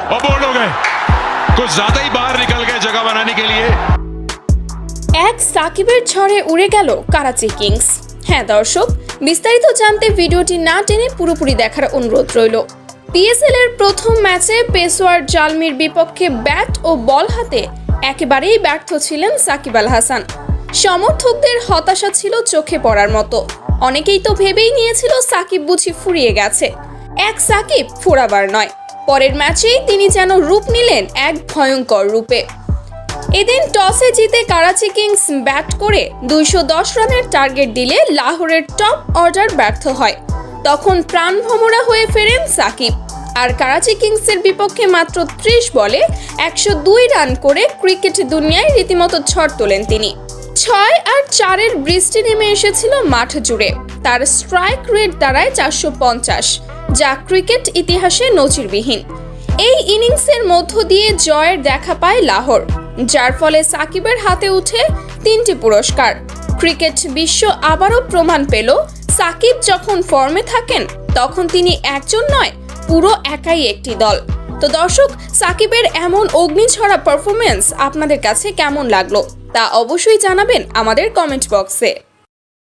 और बोल्ड हो गए, कुछ ज्यादा ही बाहर निकल गए जगह बनाने के लिए। এক সাকিবের ঝড়ে উড়ে গেল কারাচি কিংস। হ্যাঁ দর্শক, বিস্তারিত জানতে ভিডিওটি না টেনে পুরোপুরি দেখার অনুরোধ রইল। পিএসএল এর প্রথম ম্যাচে পেশোয়ার জালমির বিপক্ষে ব্যাট ও বল হাতে একেবারেই ব্যর্থ ছিলেন সাকিব আল হাসান। সমর্থকদের হতাশা ছিল চোখে পড়ার মতো। অনেকেই তো ভেবেই নিয়েছিল সাকিব বুঝি ফুরিয়ে গেছে। এক সাকিব ফোরাবার নয়, পরের ম্যাচেই তিনি যেন রূপ নিলেন এক ভয়ঙ্কর রূপে। এদিন টসে জিতে কারাচি কিংস ব্যাট করে 210 রানের টার্গেট দিলে লাহোরের টপ অর্ডার ব্যর্থ হয়। তখন প্রাণভোমরা হয়ে ফেরেন সাকিব, আর কারাচি কিংসের বিপক্ষে মাত্র 30 বলে 102 রান করে ক্রিকেট দুনিয়ায় রীতিমতো ঝড় তোলেন তিনি। 6 আর 4-এর বৃষ্টি নেমে এসেছিল মাঠ জুড়ে। তার স্ট্রাইক রেট দাঁড়ায় 450, যা ক্রিকেট ইতিহাসে নজিরবিহীন। এই ইনিংসের মধ্য দিয়ে জয়ের দেখা পায় লাহোর, যার ফলে সাকিবের হাতে উঠে 3টি পুরস্কার। ক্রিকেট বিশ্ব আবারও প্রমাণ পেল, সাকিব যখন ফর্মে থাকেন তখন তিনি একজন নয়, পুরো একাই একটি দল। তো দর্শক, সাকিবের এমন অগ্নিঝরা পারফরমেন্স আপনাদের কাছে কেমন লাগলো তা অবশ্যই জানাবেন আমাদের কমেন্ট বক্সে।